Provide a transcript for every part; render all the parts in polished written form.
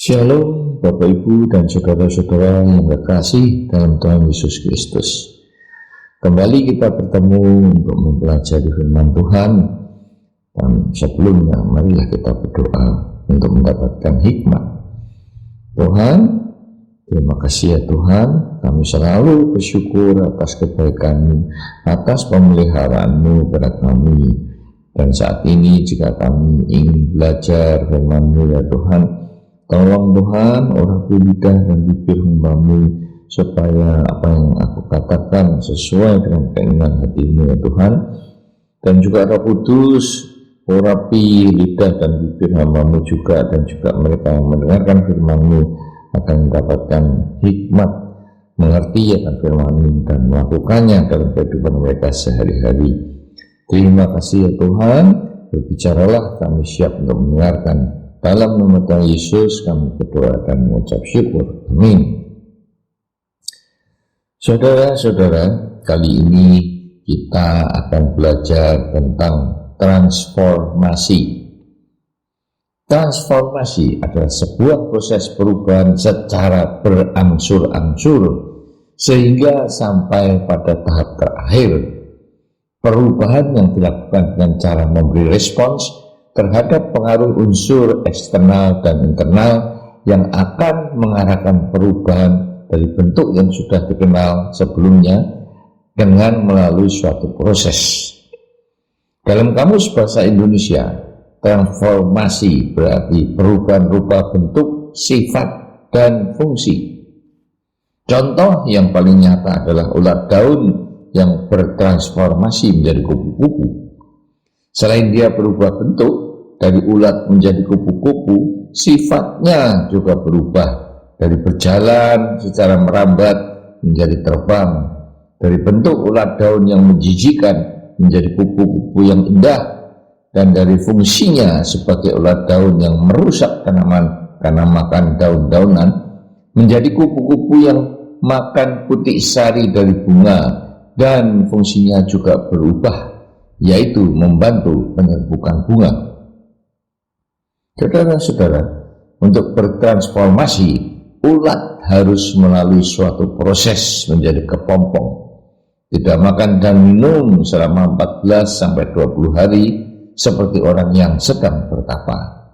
Shalom Bapak Ibu dan saudara-saudara yang terkasih dalam Tuhan Yesus Kristus. Kembali kita bertemu untuk mempelajari firman Tuhan. Dan sebelumnya marilah kita berdoa untuk mendapatkan hikmat. Tuhan, terima kasih ya Tuhan, kami selalu bersyukur atas kebaikan-Mu, atas pemeliharaan-Mu kepada kami. Dan saat ini jika kami ingin belajar firman-Mu ya Tuhan, tolong Tuhan urapi lidah dan bibir hamba-Mu supaya apa yang aku katakan sesuai dengan keinginan hati-Mu ya Tuhan. Dan juga Roh Kudus urapi lidah dan bibir hamba-Mu juga, dan juga mereka yang mendengarkan firman-Mu akan mendapatkan hikmat, mengerti akan firman-Mu dan melakukannya dalam kehidupan mereka sehari-hari. Terima kasih ya Tuhan, berbicaralah, kami siap untuk mendengarkan. Dalam nama Tuhan Yesus kami berdoa dan mengucap syukur. Amin. Saudara-saudara, kali ini kita akan belajar tentang transformasi. Transformasi adalah sebuah proses perubahan secara berangsur-angsur sehingga sampai pada tahap terakhir. Perubahan yang dilakukan dengan cara memberi respons terhadap pengaruh unsur eksternal dan internal yang akan mengarahkan perubahan dari bentuk yang sudah dikenal sebelumnya dengan melalui suatu proses. Dalam Kamus Bahasa Indonesia, transformasi berarti perubahan rupa bentuk, sifat, dan fungsi. Contoh yang paling nyata adalah ulat daun yang bertransformasi menjadi kupu-kupu. Selain dia berubah bentuk dari ulat menjadi kupu-kupu, sifatnya juga berubah dari berjalan secara merambat menjadi terbang, dari bentuk ulat daun yang menjijikan menjadi kupu-kupu yang indah, dan dari fungsinya sebagai ulat daun yang merusak tanaman karena makan daun-daunan menjadi kupu-kupu yang makan putik sari dari bunga, dan fungsinya juga berubah, yaitu membantu penyerbukan bunga. Saudara-saudara, untuk bertransformasi, ulat harus melalui suatu proses menjadi kepompong. Tidak makan dan minum selama 14-20 hari seperti orang yang sedang bertapa.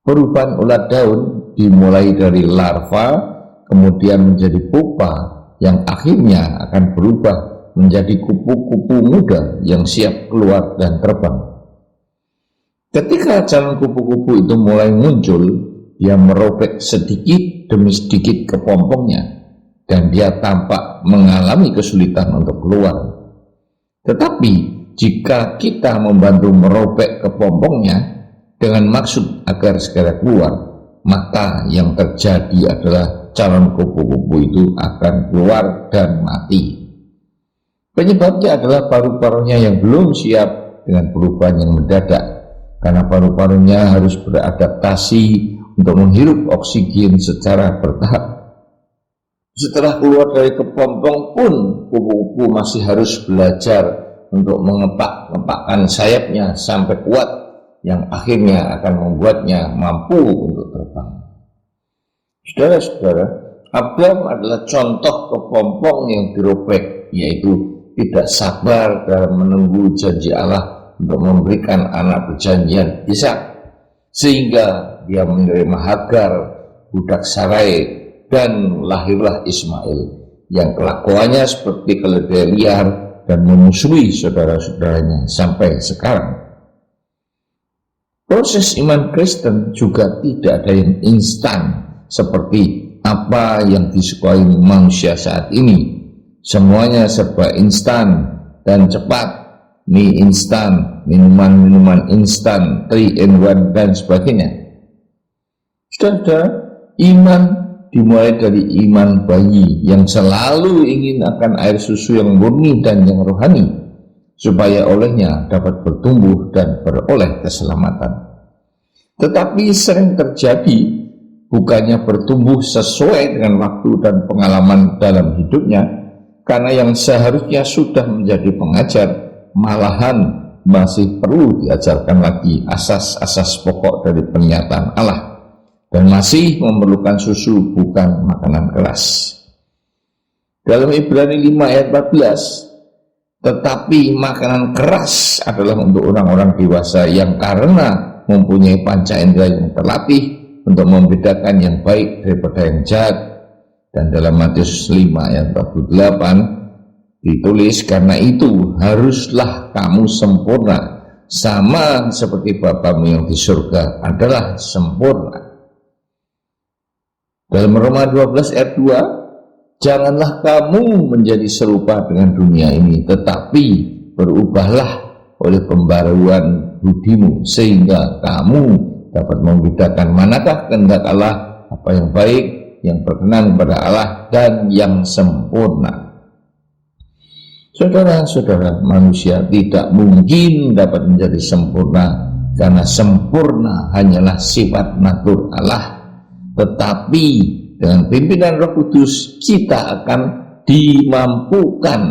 Perubahan ulat daun dimulai dari larva, kemudian menjadi pupa, yang akhirnya akan berubah menjadi kupu-kupu muda yang siap keluar dan terbang. Ketika calon kupu-kupu itu mulai muncul, dia merobek sedikit demi sedikit kepompongnya, dan dia tampak mengalami kesulitan untuk keluar. Tetapi jika kita membantu merobek kepompongnya dengan maksud agar segera keluar, maka yang terjadi adalah calon kupu-kupu itu akan keluar dan mati. Penyebabnya adalah paru-parunya yang belum siap dengan perubahan yang mendadak, karena paru-parunya harus beradaptasi untuk menghirup oksigen secara bertahap. Setelah keluar dari kepompong pun, kupu-kupu masih harus belajar untuk mengepak-ngepakkan sayapnya sampai kuat, yang akhirnya akan membuatnya mampu untuk terbang. Saudara-saudara, Abraham adalah contoh kepompong yang dirobek, yaitu tidak sabar dalam menunggu janji Allah untuk memberikan anak perjanjian Ishak, sehingga dia menerima Hagar, budak Sarai, dan lahirlah Ismail, yang kelakuannya seperti keledai liar dan memusuhi saudara-saudaranya sampai sekarang. Proses iman Kristen juga tidak ada yang instan seperti apa yang disukai manusia saat ini. Semuanya serba instan dan cepat, mie instan, minuman-minuman instan, 3-in-1 dan sebagainya. Saudara, iman dimulai dari iman bayi yang selalu ingin akan air susu yang murni dan yang rohani, supaya olehnya dapat bertumbuh dan beroleh keselamatan. Tetapi sering terjadi bukannya bertumbuh sesuai dengan waktu dan pengalaman dalam hidupnya, karena yang seharusnya sudah menjadi pengajar malahan masih perlu diajarkan lagi asas-asas pokok dari pernyataan Allah. dan masih memerlukan susu, bukan makanan keras. Dalam Ibrani 5 ayat 14, tetapi makanan keras adalah untuk orang-orang dewasa yang karena mempunyai panca indera yang terlatih untuk membedakan yang baik daripada yang jahat. Dan dalam Matius 5 ayat 48 ditulis, karena itu haruslah kamu sempurna, sama seperti Bapamu yang di surga adalah sempurna. Dalam Roma 12 ayat 2, janganlah kamu menjadi serupa dengan dunia ini, tetapi berubahlah oleh pembaruan budimu, sehingga kamu dapat membedakan manakah kehendak Allah, apa yang baik, yang berkenan kepada Allah, dan yang sempurna. Saudara-saudara, manusia tidak mungkin dapat menjadi sempurna, karena sempurna hanyalah sifat natur Allah. Tetapi dengan pimpinan Roh Kudus kita akan dimampukan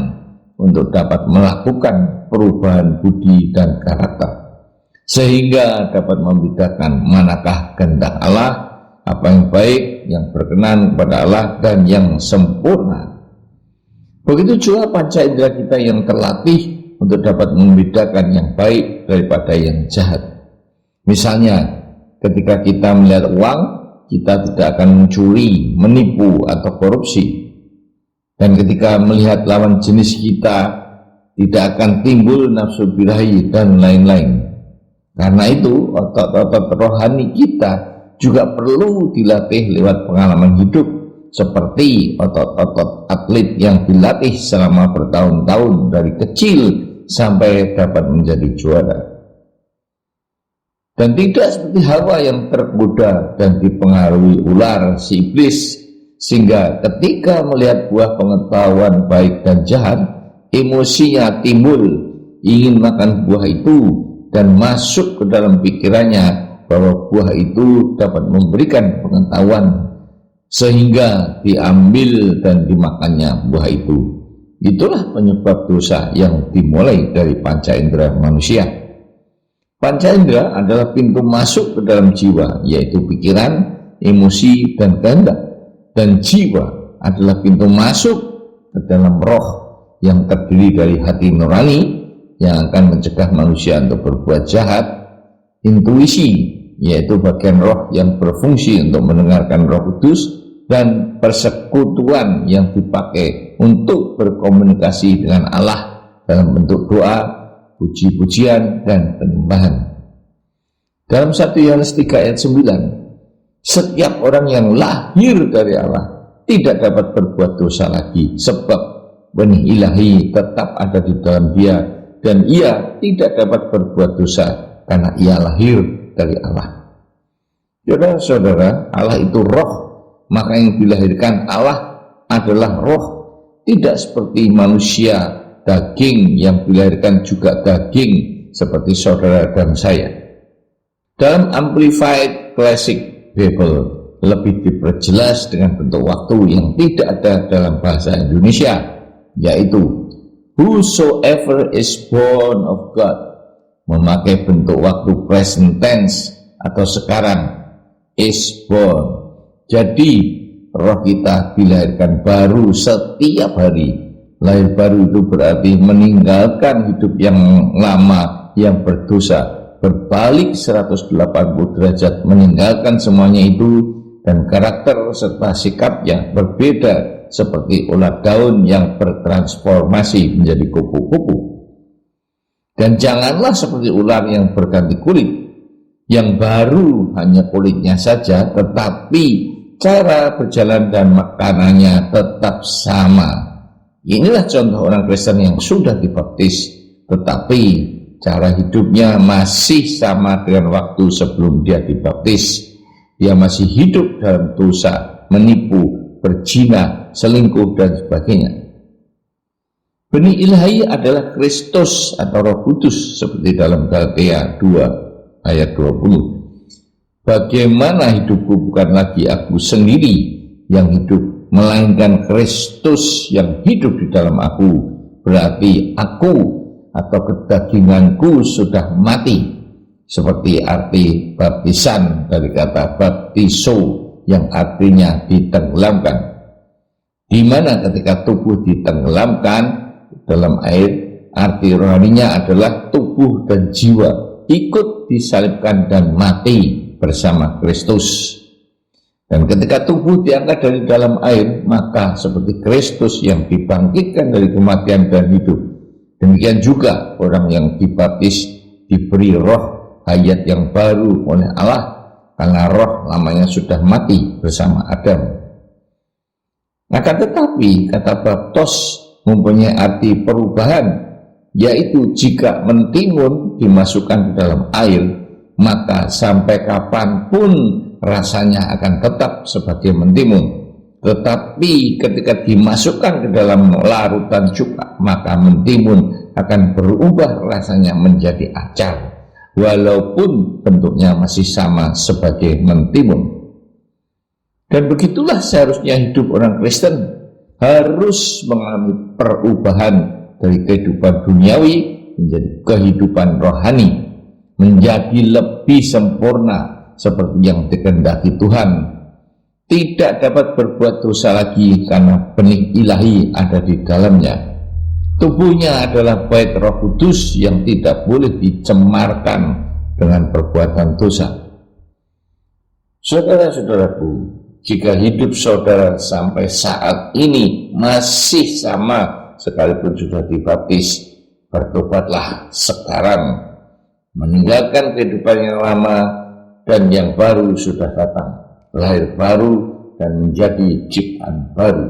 untuk dapat melakukan perubahan budi dan karakter, sehingga dapat membedakan manakah kehendak Allah, apa yang baik, yang berkenan kepada Allah, dan yang sempurna. Begitu juga panca indera kita yang terlatih untuk dapat membedakan yang baik daripada yang jahat. Misalnya, ketika kita melihat uang, kita tidak akan mencuri, menipu, atau korupsi. Dan ketika melihat lawan jenis kita, tidak akan timbul nafsu birahi dan lain-lain. Karena itu, otot-otot rohani kita juga perlu dilatih lewat pengalaman hidup, seperti otot-otot atlet yang dilatih selama bertahun-tahun dari kecil sampai dapat menjadi juara. Dan tidak seperti Hawa yang tergoda dan dipengaruhi ular si iblis, sehingga ketika melihat buah pengetahuan baik dan jahat, emosinya timbul, ingin makan buah itu, dan masuk ke dalam pikirannya bahwa buah itu dapat memberikan pengetahuan, sehingga diambil dan dimakannya buah itu. Itulah penyebab dosa yang dimulai dari panca indera manusia. Panca indera adalah pintu masuk ke dalam jiwa, yaitu pikiran, emosi, dan kehendak. Dan jiwa adalah pintu masuk ke dalam roh yang terdiri dari hati nurani yang akan mencegah manusia untuk berbuat jahat, intuisi, yaitu bagian roh yang berfungsi untuk mendengarkan Roh Kudus, dan persekutuan yang dipakai untuk berkomunikasi dengan Allah dalam bentuk doa, puji-pujian, dan penyembahan. Dalam 1 Yohanes 3 ayat 9, setiap orang yang lahir dari Allah tidak dapat berbuat dosa lagi, sebab benih ilahi tetap ada di dalam dia, dan ia tidak dapat berbuat dosa karena ia lahir dari Allah. Saudara-saudara, Allah itu roh, maka yang dilahirkan Allah adalah roh, tidak seperti manusia daging yang dilahirkan juga daging seperti saudara dan saya. Dalam Amplified Classic Bible lebih diperjelas dengan bentuk waktu yang tidak ada dalam bahasa Indonesia, yaitu whosoever is born of God, memakai bentuk waktu present tense atau sekarang, is born. Jadi roh kita dilahirkan baru setiap hari. Lahir baru itu berarti meninggalkan hidup yang lama yang berdosa, berbalik 180 derajat, meninggalkan semuanya itu, dan karakter serta sikapnya berbeda seperti ulat daun yang bertransformasi menjadi kupu-kupu. Dan janganlah seperti ular yang berganti kulit, yang baru hanya kulitnya saja, tetapi cara berjalan dan makanannya tetap sama. Inilah contoh orang Kristen yang sudah dibaptis, tetapi cara hidupnya masih sama dengan waktu sebelum dia dibaptis. Dia masih hidup dalam dosa, menipu, berzina, selingkuh, dan sebagainya. Benih ilahi adalah Kristus atau Roh Kudus, seperti dalam Galatia 2 ayat 20. Bagaimana hidupku bukan lagi aku sendiri yang hidup, melainkan Kristus yang hidup di dalam aku. Berarti aku atau kedaginganku sudah mati. seperti arti baptisan dari kata baptiso yang artinya ditenggelamkan, di mana ketika tubuh ditenggelamkan dalam air, arti rohaninya adalah tubuh dan jiwa ikut disalibkan dan mati bersama Kristus. Dan ketika tubuh diangkat dari dalam air, maka seperti Kristus yang dibangkitkan dari kematian dan hidup, demikian juga orang yang dibaptis diberi roh hayat yang baru oleh Allah, karena roh lamanya sudah mati bersama Adam. Akan tetapi kata baptos mempunyai arti perubahan, yaitu jika mentimun dimasukkan ke dalam air, maka sampai kapanpun rasanya akan tetap sebagai mentimun. Tetapi ketika dimasukkan ke dalam larutan cuka, maka mentimun akan berubah rasanya menjadi acar, walaupun bentuknya masih sama sebagai mentimun. Dan begitulah seharusnya hidup orang Kristen, harus mengalami perubahan dari kehidupan duniawi menjadi kehidupan rohani, menjadi lebih sempurna seperti yang dikehendaki Tuhan. Tidak dapat berbuat dosa lagi karena benih ilahi ada di dalamnya. Tubuhnya adalah bait Roh Kudus yang tidak boleh dicemarkan dengan perbuatan dosa. Saudara-saudaraku, jika hidup saudara sampai saat ini masih sama sekalipun sudah dibaptis, bertobatlah sekarang, meninggalkan kehidupan yang lama dan yang baru sudah datang, lahir baru dan menjadi ciptaan baru.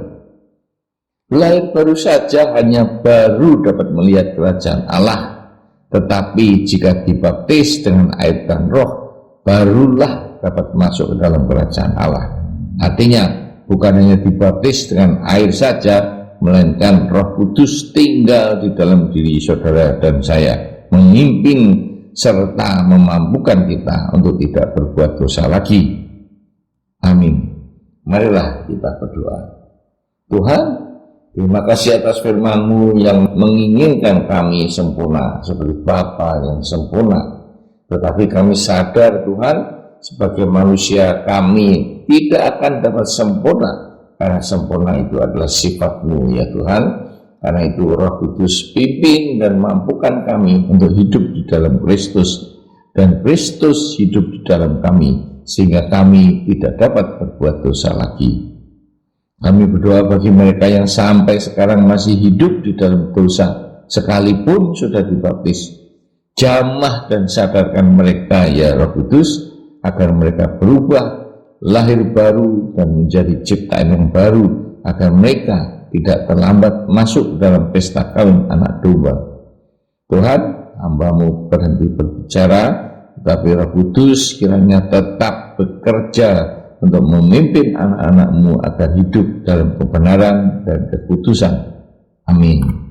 Lahir baru saja hanya baru dapat melihat kerajaan Allah, tetapi jika dibaptis dengan air dan roh, barulah dapat masuk ke dalam kerajaan Allah. Artinya bukan hanya dibaptis dengan air saja, melainkan Roh Kudus tinggal di dalam diri saudara dan saya, memimpin serta memampukan kita untuk tidak berbuat dosa lagi. Amin. Marilah kita berdoa. Tuhan, terima kasih atas firman-Mu yang menginginkan kami sempurna seperti Bapa yang sempurna. Tetapi kami sadar Tuhan, sebagai manusia kami tidak akan dapat sempurna, karena sempurna itu adalah sifat-Mu ya Tuhan. Karena itu Roh Kudus pimpin dan mampukan kami untuk hidup di dalam Kristus, dan Kristus hidup di dalam kami, sehingga kami tidak dapat berbuat dosa lagi. Kami berdoa bagi mereka yang sampai sekarang masih hidup di dalam dosa, sekalipun sudah dibaptis. Jamah dan sadarkan mereka ya Roh Kudus, agar mereka berubah, lahir baru dan menjadi ciptaan yang baru, agar mereka tidak terlambat masuk dalam pesta kawin anak domba. Tuhan, hamba-Mu berhenti berbicara, tetapi Roh Kudus kiranya tetap bekerja untuk memimpin anak-anak-Mu agar hidup dalam kebenaran dan kekudusan. Amin.